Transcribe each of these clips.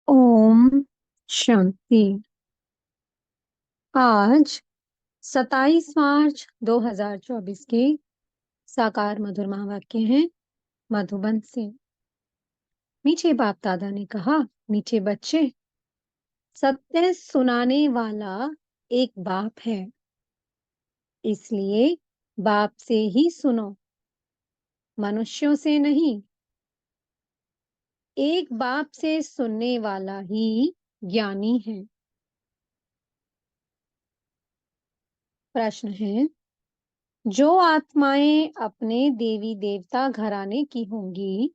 ओम शांति। आज 27 मार्च 2024 के साकार मधुर महावाक्य हैं मधुबन से। मीठे बाप दादा ने कहा, मीठे बच्चे, सत्य सुनाने वाला एक बाप है, इसलिए बाप से ही सुनो, मनुष्यों से नहीं। एक बाप से सुनने वाला ही ज्ञानी है। प्रश्न है, जो आत्माएं अपने देवी देवता घराने की होंगी,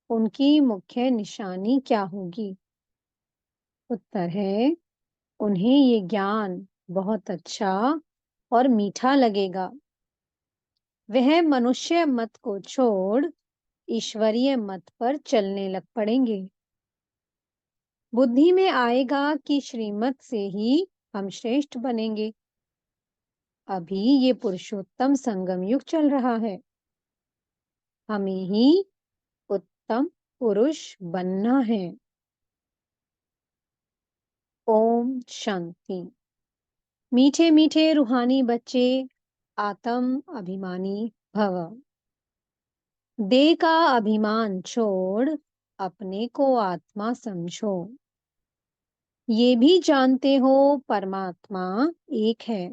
उनकी मुख्य निशानी क्या होगी? उत्तर है, उन्हें ये ज्ञान बहुत अच्छा और मीठा लगेगा। वह मनुष्य मत को छोड़ ईश्वरीय मत पर चलने लग पड़ेंगे। बुद्धि में आएगा कि श्रीमत से ही हम श्रेष्ठ बनेंगे। अभी ये पुरुषोत्तम संगम युग चल रहा है, हमें ही उत्तम पुरुष बनना है। ओम शांति। मीठे मीठे रूहानी बच्चे, आत्म अभिमानी भव। देह का अभिमान छोड़ अपने को आत्मा समझो। ये भी जानते हो परमात्मा एक है।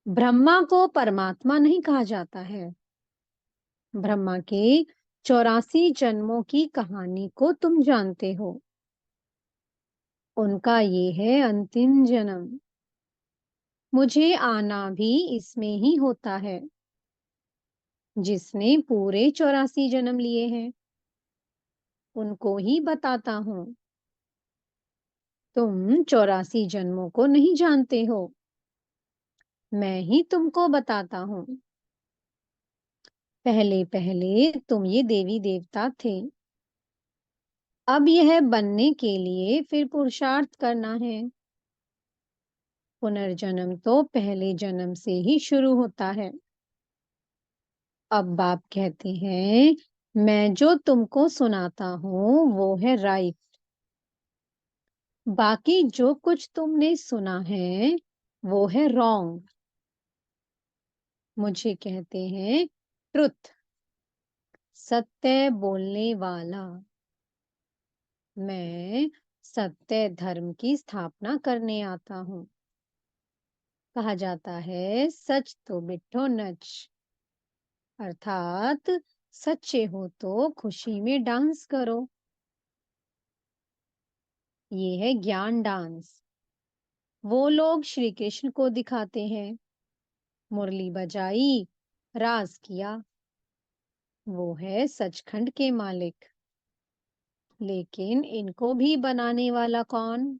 ब्रह्मा को परमात्मा नहीं कहा जाता है। ब्रह्मा के 84 जन्मों की कहानी को तुम जानते हो। उनका ये है अंतिम जन्म। मुझे आना भी इसमें ही होता है, जिसने पूरे 84 जन्म लिए हैं, उनको ही बताता हूँ। तुम 84 जन्मों को नहीं जानते हो, मैं ही तुमको बताता हूँ। पहले पहले तुम ये देवी देवता थे, अब यह बनने के लिए फिर पुरुषार्थ करना है। पुनर्जन्म तो पहले जन्म से ही शुरू होता है। अब बाप कहते हैं, मैं जो तुमको सुनाता हूँ वो है राइट, बाकी जो कुछ तुमने सुना है वो है रॉन्ग। मुझे कहते हैं ट्रुथ, सत्य बोलने वाला। मैं सत्य धर्म की स्थापना करने आता हूँ। कहा जाता है, सच तो बिठो नच, अर्थात सच्चे हो तो खुशी में डांस करो। ये है ज्ञान डांस। वो लोग श्री कृष्ण को दिखाते हैं, मुरली बजाई, रास किया, वो है सचखंड के मालिक। लेकिन इनको भी बनाने वाला कौन?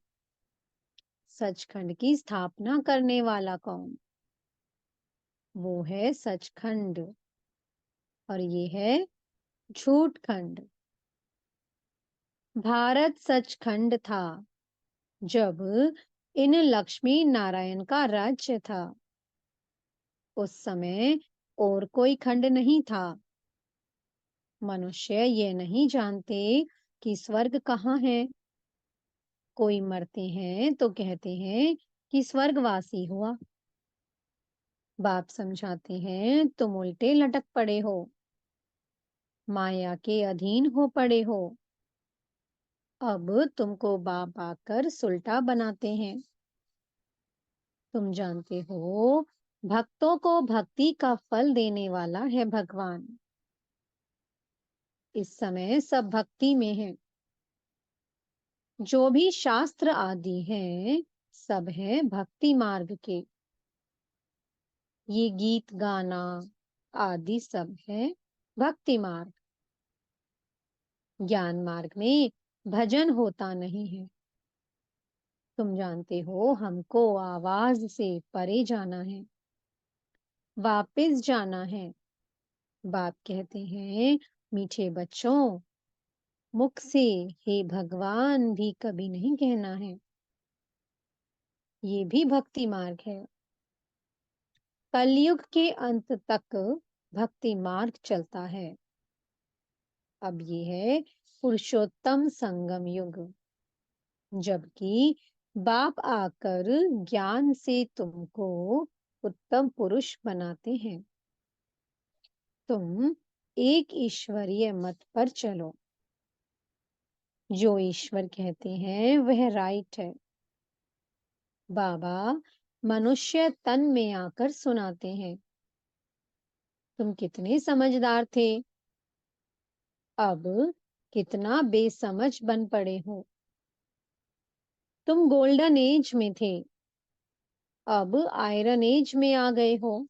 सचखंड की स्थापना करने वाला कौन? वो है सचखंड, और ये है झूठ खंड। भारत सचखंड था जब इन लक्ष्मी नारायण का राज्य था। उस समय और कोई खंड नहीं था। मनुष्य ये नहीं जानते कि स्वर्ग कहाँ है। कोई मरते हैं तो कहते हैं कि स्वर्गवासी हुआ। बाप समझाते हैं, तुम उल्टे लटक पड़े हो, माया के अधीन हो पड़े हो। अब तुमको बाप आकर सुलटा बनाते हैं। तुम जानते हो, भक्तों को भक्ति का फल देने वाला है भगवान। इस समय सब भक्ति में है। जो भी शास्त्र आदि हैं, सब है भक्ति मार्ग के। ये गीत गाना आदि सब है भक्ति मार्ग। ज्ञान मार्ग में भजन होता नहीं है। तुम जानते हो, हमको आवाज से परे जाना है, वापस जाना है। बाप कहते हैं, मीठे बच्चों, मुख से हे भगवान भी कभी नहीं कहना है। ये भी भक्ति मार्ग है। कलयुग के अंत तक भक्ति मार्ग चलता है। अब ये है पुरुषोत्तम संगम युग, जबकि बाप आकर ज्ञान से तुमको उत्तम पुरुष बनाते हैं। तुम एक ईश्वरीय मत पर चलो। जो ईश्वर कहते हैं वह राइट है। बाबा मनुष्य तन में आकर सुनाते हैं। तुम कितने समझदार थे, अब कितना बेसमझ बन पड़े हो। तुम गोल्डन एज में थे, अब आयरन एज में आ गए हो।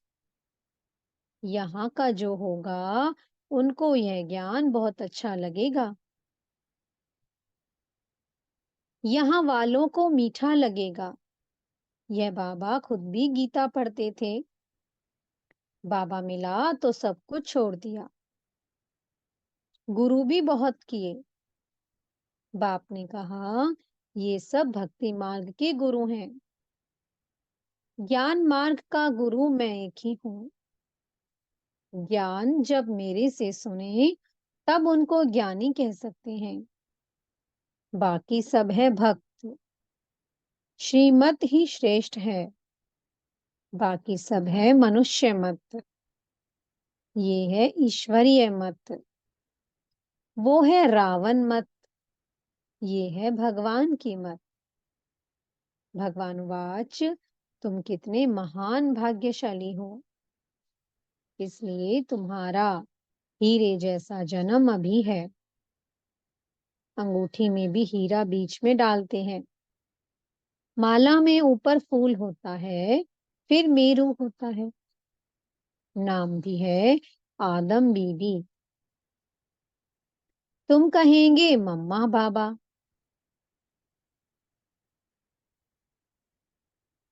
यहाँ का जो होगा उनको यह ज्ञान बहुत अच्छा लगेगा। यहाँ वालों को मीठा लगेगा। यह बाबा खुद भी गीता पढ़ते थे। बाबा मिला तो सब कुछ छोड़ दिया। गुरु भी बहुत किए। बाप ने कहा ये सब भक्ति मार्ग के गुरु हैं। ज्ञान मार्ग का गुरु मैं एक ही हूँ। ज्ञान जब मेरे से सुने तब उनको ज्ञानी कह सकते हैं। बाकी सब है भक्त। श्रीमत ही श्रेष्ठ है, बाकी सब है मनुष्य मत। ये है ईश्वरीय मत। वो है रावण मत। ये है भगवान की मत। भगवान वाच, तुम कितने महान भाग्यशाली हो, इसलिए तुम्हारा हीरे जैसा जन्म अभी है। अंगूठी में भी हीरा बीच में डालते हैं। माला में ऊपर फूल होता है, फिर मेरू होता है। नाम भी है आदम बीबी। तुम कहेंगे मम्मा बाबा।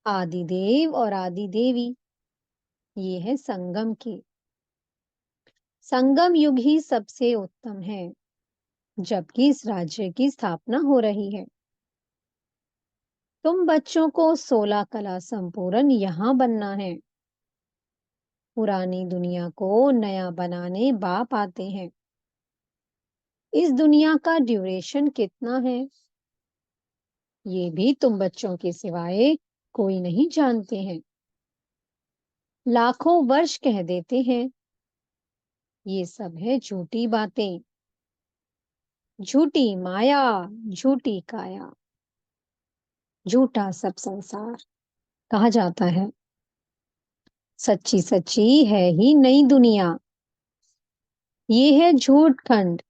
आदि देव और आदि देवी, ये है संगम की। संगम युग ही सबसे उत्तम है, जबकि इस राज्य की स्थापना हो रही है। तुम बच्चों को 16 कला संपूर्ण यहाँ बनना है। पुरानी दुनिया को नया बनाने बाप आते हैं। इस दुनिया का ड्यूरेशन कितना है, ये भी तुम बच्चों के सिवाय कोई नहीं जानते हैं। लाखों वर्ष कह देते हैं। ये सब है झूठी बातें। झूठी माया, झूठी काया, झूठा सब संसार कहा जाता है। सच्ची सच्ची है ही नई दुनिया। ये है झूठ खंड।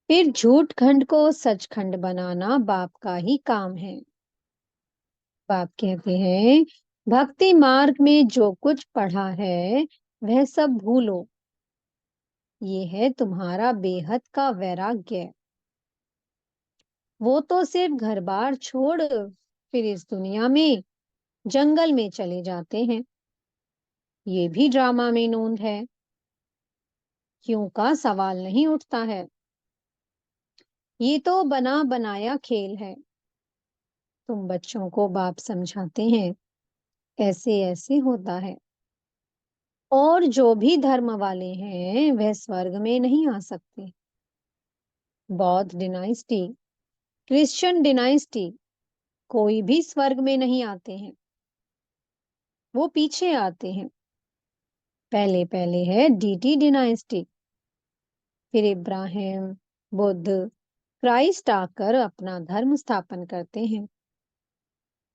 फिर झूठ खंड को सचखंड बनाना बाप का ही काम है। बाप कहते हैं भक्ति मार्ग में जो कुछ पढ़ा है वह सब भूलो। ये है तुम्हारा बेहद का वैराग्य। वो तो सिर्फ घर बार छोड़ फिर इस दुनिया में जंगल में चले जाते हैं। ये भी ड्रामा में नोंद है। क्यों का सवाल नहीं उठता है। ये तो बना बनाया खेल है। तुम बच्चों को बाप समझाते हैं ऐसे ऐसे होता है। और जो भी धर्म वाले हैं वह स्वर्ग में नहीं आ सकते। बौद्ध डिनाइस्टी, क्रिश्चियन डिनाइस्टी, कोई भी स्वर्ग में नहीं आते हैं। वो पीछे आते हैं। पहले पहले है डीटी डिनाइस्टी, फिर इब्राहिम, बुद्ध, क्राइस्ट आकर अपना धर्म स्थापन करते हैं।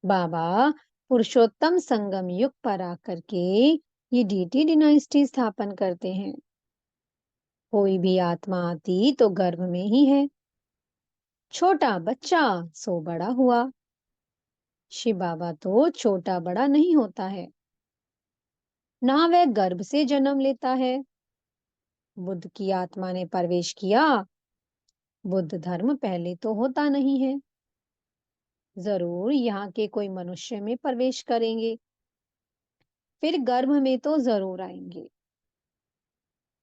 बाबा पुरुषोत्तम संगम युग पर आकर के ये डीटी डिनाइस्टी स्थापन करते हैं। कोई भी आत्मा आती तो गर्भ में ही है। छोटा बच्चा सो बड़ा हुआ। शिव बाबा तो छोटा बड़ा नहीं होता है, ना वह गर्भ से जन्म लेता है। बुद्ध की आत्मा ने प्रवेश किया। बुद्ध धर्म पहले तो होता नहीं है। जरूर यहाँ के कोई मनुष्य में प्रवेश करेंगे, फिर गर्भ में तो जरूर आएंगे।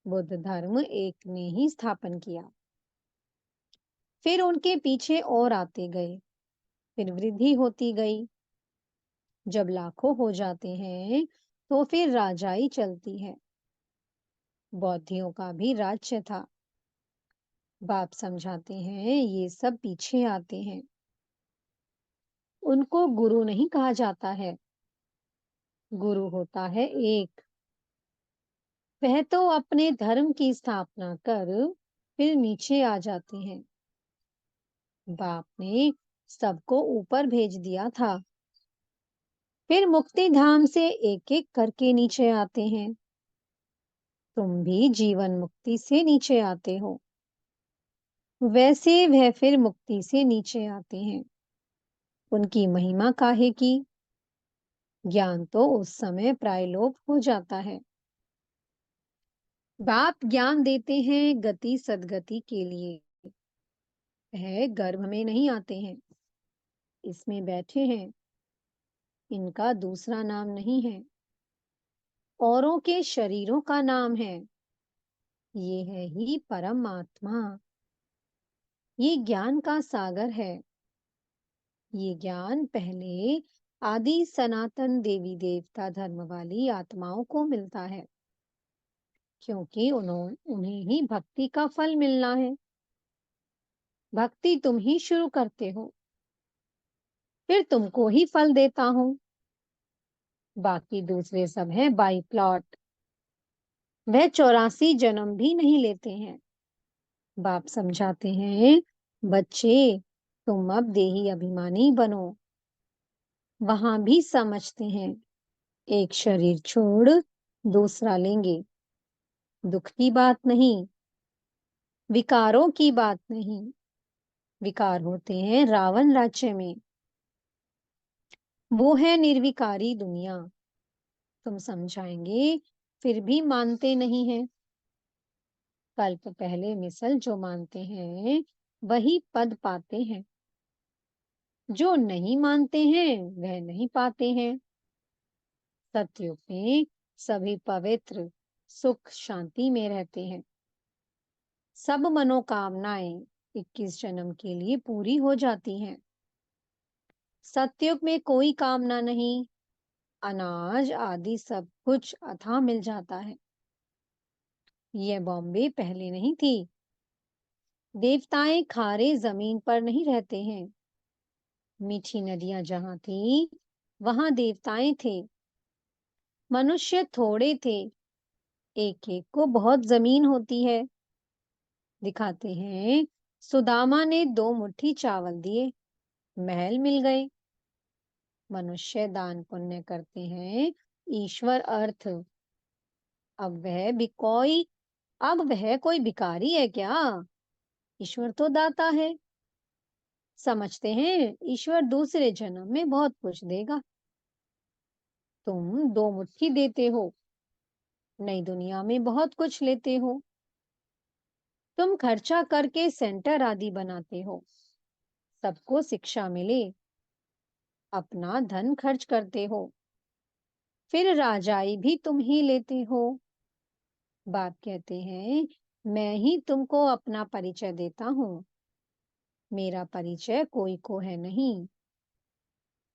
बुद्ध धर्म एक ने ही स्थापन किया, फिर उनके पीछे और आते गए, फिर वृद्धि होती गई। जब लाखों हो जाते हैं तो फिर राजाई चलती है। बौद्धियों का भी राज्य था। बाप समझाते हैं, ये सब पीछे आते हैं। उनको गुरु नहीं कहा जाता है। गुरु होता है एक। वह तो अपने धर्म की स्थापना कर फिर नीचे आ जाते हैं। बाप ने सबको ऊपर भेज दिया था, फिर मुक्ति धाम से एक एक करके नीचे आते हैं। तुम भी जीवन मुक्ति से नीचे आते हो, वैसे वह फिर मुक्ति से नीचे आते हैं। उनकी महिमा काहे की? ज्ञान तो उस समय प्रायलोप हो जाता है। बाप ज्ञान देते हैं गति सद्गति के लिए। वह गर्भ में नहीं आते हैं, इसमें बैठे हैं। इनका दूसरा नाम नहीं है, औरों के शरीरों का नाम है। ये है ही परमात्मा। ये ज्ञान का सागर है। ये ज्ञान पहले आदि सनातन देवी देवता धर्म वाली आत्माओं को मिलता है, क्योंकि उन्हें ही भक्ति का फल मिलना है। भक्ति तुम ही शुरू करते हो, फिर तुमको ही फल देता हूँ। बाकी दूसरे सब हैं बाई प्लॉट। वह 84 जन्म भी नहीं लेते हैं। बाप समझाते हैं, बच्चे तुम अब देही अभिमानी बनो। वहां भी समझते हैं, एक शरीर छोड़ दूसरा लेंगे। दुख की बात नहीं, विकारों की बात नहीं। विकार होते हैं रावण राज्य में। वो है निर्विकारी दुनिया। तुम समझाएंगे, फिर भी मानते नहीं हैं। कल्प पहले मिसल जो मानते हैं, वही पद पाते हैं। जो नहीं मानते हैं, वह नहीं पाते हैं। सतयुग में सभी पवित्र सुख शांति में रहते हैं। सब मनोकामनाएं 21 जन्म के लिए पूरी हो जाती हैं। सतयुग में कोई कामना नहीं। अनाज आदि सब कुछ अथाह मिल जाता है। यह बॉम्बे पहले नहीं थी। देवताएं खारे जमीन पर नहीं रहते हैं। मीठी नदियां जहां थी, वहां देवताएं थे। मनुष्य थोड़े थे, एक एक को बहुत जमीन होती है। दिखाते हैं, सुदामा ने 2 मुट्ठी चावल दिए, महल मिल गए। मनुष्य दान पुण्य करते हैं, ईश्वर अर्थ। अब वह बिकोई अब वह कोई भिखारी है क्या? ईश्वर तो दाता है। समझते हैं, ईश्वर दूसरे जन्म में बहुत कुछ देगा। तुम 2 मुट्ठी देते हो, नई दुनिया में बहुत कुछ लेते हो। तुम खर्चा करके सेंटर आदि बनाते हो, सबको शिक्षा मिले। अपना धन खर्च करते हो, फिर राजाई भी तुम ही लेते हो। बाप कहते हैं, मैं ही तुमको अपना परिचय देता हूँ। मेरा परिचय कोई को है नहीं।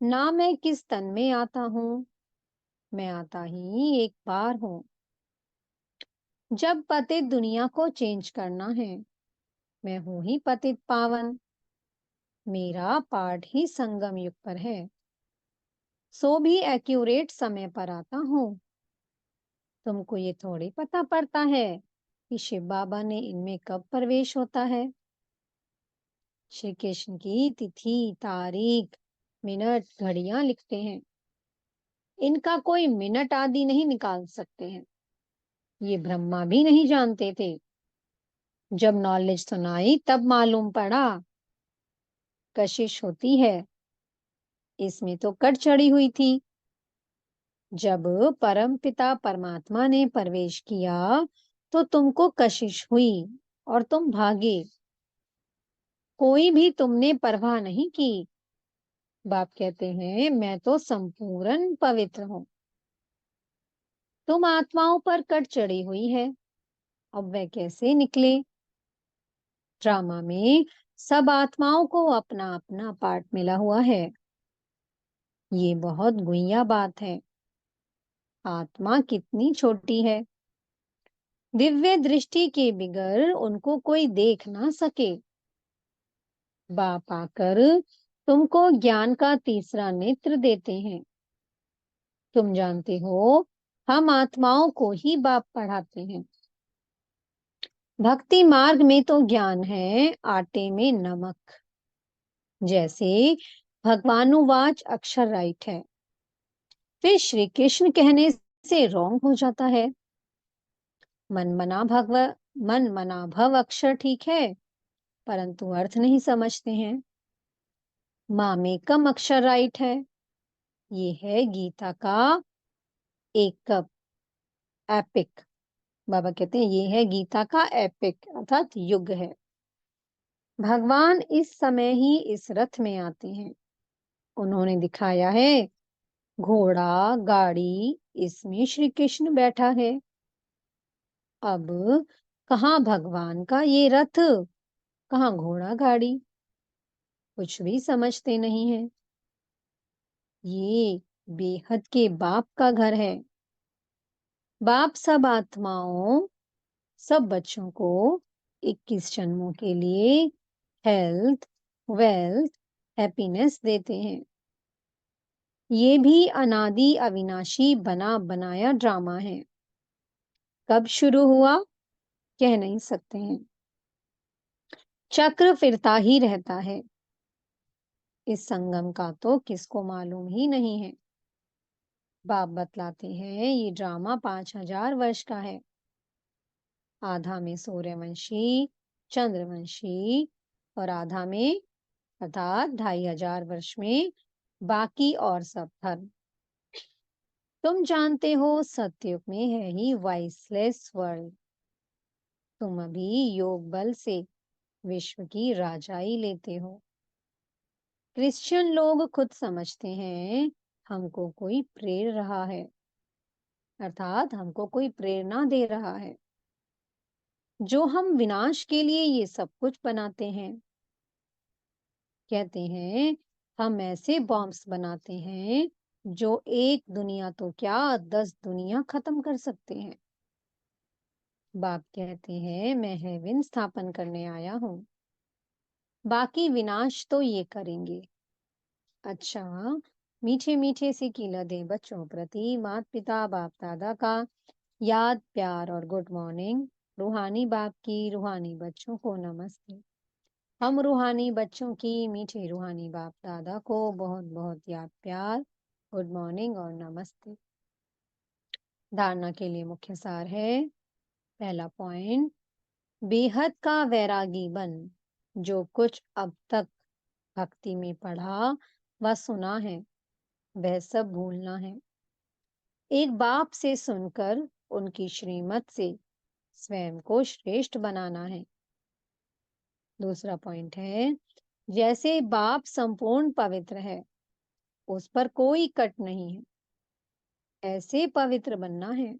ना मैं किस तन में आता हूँ, मैं आता ही एक बार हूँ। जब पतित दुनिया को चेंज करना है, मैं हूं ही पतित पावन। मेरा पाठ ही संगम युग पर है, सो भी एक्यूरेट समय पर आता हूँ। तुमको ये थोड़ी पता पड़ता है कि शिव बाबा ने इनमें कब प्रवेश होता है। श्री कृष्ण की तिथि तारीख मिनट घड़ियां लिखते हैं, इनका कोई मिनट आदि नहीं निकाल सकते हैं। ये ब्रह्मा भी नहीं जानते थे। जब नॉलेज सुनाई तब मालूम पड़ा, कशिश होती है, इसमें तो कट चढ़ी हुई थी। जब परम पिता परमात्मा ने प्रवेश किया, तो तुमको कशिश हुई और तुम भागे। कोई भी तुमने परवाह नहीं की। बाप कहते हैं, मैं तो संपूर्ण पवित्र हूँ। तुम आत्माओं पर कट चढ़ी हुई है, अब वह कैसे निकले? ड्रामा में सब आत्माओं को अपना अपना पार्ट मिला हुआ है। ये बहुत गुइया बात है। आत्मा कितनी छोटी है, दिव्य दृष्टि के बिगर उनको कोई देख ना सके। बाप आकर तुमको ज्ञान का तीसरा नेत्र देते हैं। तुम जानते हो, हम आत्माओं को ही बाप पढ़ाते हैं। भक्ति मार्ग में तो ज्ञान है आटे में नमक। जैसे भगवानुवाच अक्षर राइट है, फिर श्री कृष्ण कहने से रॉन्ग हो जाता है। मन मना भगव मन मना भव अक्षर ठीक है, परंतु अर्थ नहीं समझते हैं। मामेकम अक्षर राइट है, ये है गीता का एक कप एपिक। बाबा कहते हैं ये है गीता का एपिक अर्थात युग है। भगवान इस समय ही इस रथ में आते हैं। उन्होंने दिखाया है घोड़ा गाड़ी, इसमें श्री कृष्ण बैठा है। अब कहाँ भगवान का ये रथ, कहाँ घोड़ा गाड़ी, कुछ भी समझते नहीं है। ये बेहद के बाप का घर है। बाप सब आत्माओं, सब बच्चों को 21 जन्मों के लिए हेल्थ, वेल्थ, हैप्पीनेस देते हैं। ये भी अनादि अविनाशी बना बनाया ड्रामा है। कब शुरू हुआ कह नहीं सकते हैं। चक्र फिरता ही रहता है। इस संगम का तो किसको मालूम ही नहीं है। बाप बतलाते हैं ये ड्रामा 5000 वर्ष का है। आधा में सूर्यवंशी, चंद्रवंशी और आधा में अर्थात 2500 वर्ष में बाकी और सब धर्म। तुम जानते हो सतयुग में है ही वाइसलेस वर्ल्ड। तुम अभी योग बल से विश्व की राजाई लेते हो। क्रिश्चियन लोग खुद समझते हैं हमको कोई प्रेर रहा है, अर्थात हमको कोई प्रेरणा दे रहा है, जो हम विनाश के लिए ये सब कुछ बनाते हैं। कहते हैं हम ऐसे बॉम्ब्स बनाते हैं जो एक दुनिया तो क्या 10 दुनिया खत्म कर सकते हैं। बाप कहते हैं मैं हेवन स्थापन करने आया हूँ, बाकी विनाश तो ये करेंगे। अच्छा, मीठे मीठे से कीला दे बच्चों प्रति माता पिता बाप दादा का याद प्यार और गुड मॉर्निंग। रूहानी बाप की रूहानी बच्चों को नमस्ते। हम रूहानी बच्चों की मीठे रूहानी बाप दादा को बहुत बहुत याद प्यार, गुड मॉर्निंग और नमस्ते। धारणा के लिए मुख्य सार है। पहला पॉइंट, बेहद का वैरागी बन। जो कुछ अब तक भक्ति में पढ़ा व सुना है वह सब भूलना है। एक बाप से सुनकर उनकी श्रीमत से स्वयं को श्रेष्ठ बनाना है। दूसरा पॉइंट है, जैसे बाप संपूर्ण पवित्र है, उस पर कोई कट नहीं है, ऐसे पवित्र बनना है।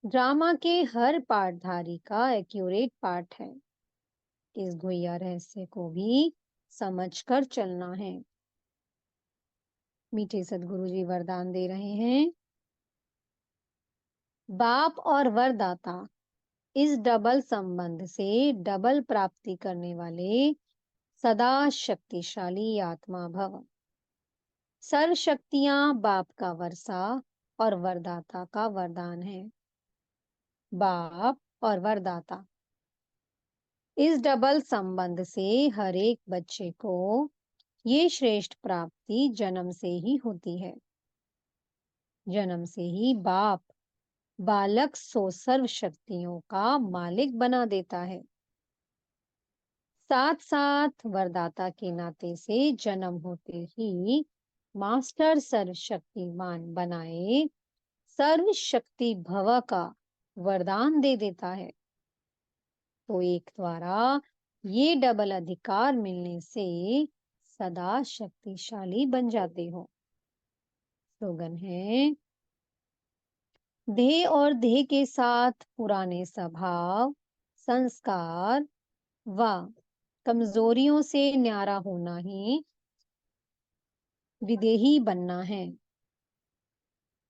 ड्रामा के हर पाठधारी का एक्यूरेट पाठ है। इस गुह्य रहस्य को भी समझकर चलना है। मीठे सदगुरु जी वरदान दे रहे हैं। बाप और वरदाता इस डबल संबंध से डबल प्राप्ति करने वाले सदा शक्तिशाली आत्मा भव। सर्व शक्तियां बाप का वर्षा और वरदाता का वरदान है। बाप और वरदाता इस डबल संबंध से हर एक बच्चे को ये श्रेष्ठ प्राप्ति जन्म से ही होती है। जन्म से ही बाप बालक सो सर्व शक्तियों का मालिक बना देता है। साथ साथ वरदाता के नाते से जन्म होते ही मास्टर सर्वशक्तिमान बनाए सर्व शक्ति भव का वरदान दे देता है। तो एक द्वारा ये डबल अधिकार मिलने से सदा शक्तिशाली बन जाते हो। स्लोगन है, देह और देह के साथ पुराने स्वभाव, संस्कार व कमजोरियों से न्यारा होना ही विदेही बनना है।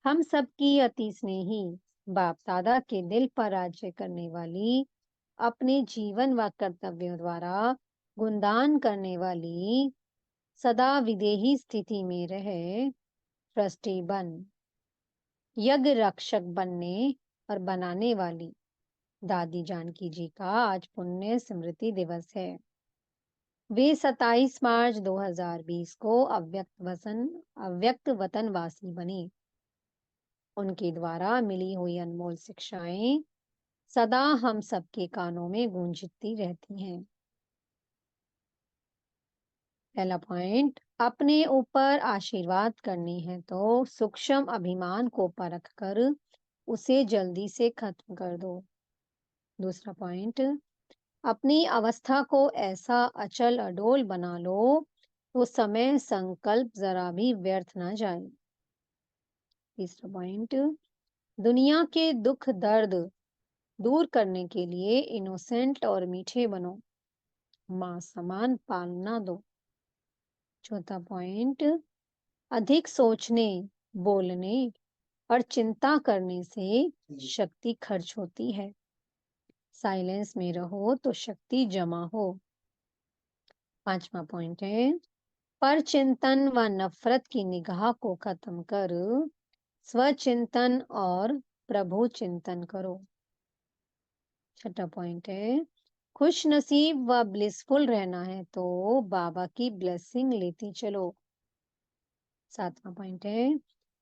हम सबकी अति स्नेही बाप दादा के दिल पर राज्य करने वाली, अपने जीवन व कर्तव्यों द्वारा गुणगान करने वाली, सदा विदेही स्थिति में रहे, ट्रस्टी बन यज्ञ रक्षक बनने और बनाने वाली दादी जानकी जी का आज पुण्य स्मृति दिवस है। वे 27 मार्च 2020 को अव्यक्त वतनवासी बनी। उनके द्वारा मिली हुई अनमोल शिक्षाएं सदा हम सबके कानों में गूंजती रहती हैं। पहला पॉइंट, अपने ऊपर आशीर्वाद करनी है तो सूक्ष्म अभिमान को परख कर उसे जल्दी से खत्म कर दो। दूसरा पॉइंट, अपनी अवस्था को ऐसा अचल अडोल बना लो तो समय संकल्प जरा भी व्यर्थ ना जाए। तीसरा पॉइंट, दुनिया के दुख दर्द दूर करने के लिए इनोसेंट और मीठे बनो, मां समान पालना दो। चौथा पॉइंट, अधिक सोचने, बोलने और चिंता करने से शक्ति खर्च होती है। साइलेंस में रहो तो शक्ति जमा हो। पांचवा पॉइंट है, पर चिंतन व नफरत की निगाह को खत्म कर स्वचिंतन और प्रभु चिंतन करो। छठा पॉइंट है, खुश नसीब व ब्लिसफुल रहना है तो बाबा की ब्लेसिंग लेती चलो। सातवां पॉइंट है,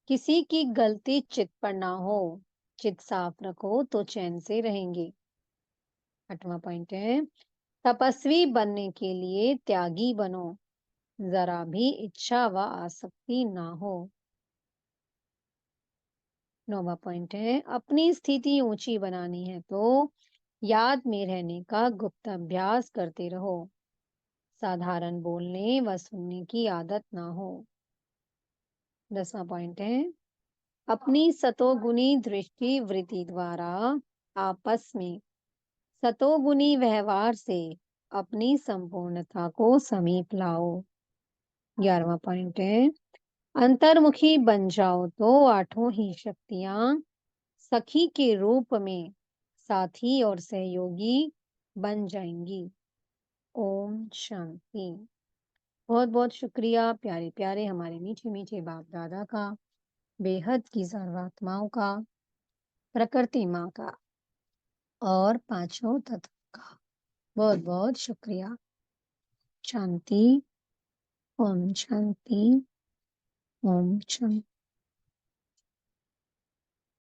किसी की गलती चित पर ना हो, चित साफ रखो तो चैन से रहेंगे। आठवां पॉइंट है, तपस्वी बनने के लिए त्यागी बनो, जरा भी इच्छा व आसक्ति ना हो। नौवां पॉइंट है, अपनी स्थिति ऊंची बनानी है तो याद में रहने का गुप्त अभ्यास करते रहो, साधारण बोलने व सुनने की आदत ना हो। 10वां पॉइंट है, अपनी सतोगुनी दृष्टि वृत्ति द्वारा आपस में सतोगुनी व्यवहार से अपनी संपूर्णता को समीप लाओ। 11वां पॉइंट है, अंतर्मुखी बन जाओ तो आठों ही शक्तियां सखी के रूप में साथी और सहयोगी बन जाएंगी। ओम शांति। बहुत बहुत शुक्रिया प्यारे प्यारे हमारे मीठे मीठे बाप दादा का, बेहद की सर्वात्माओं का, प्रकृति माँ का और पांचों तत्व का बहुत बहुत शुक्रिया। शांति। ओम शांति। ओम शांति।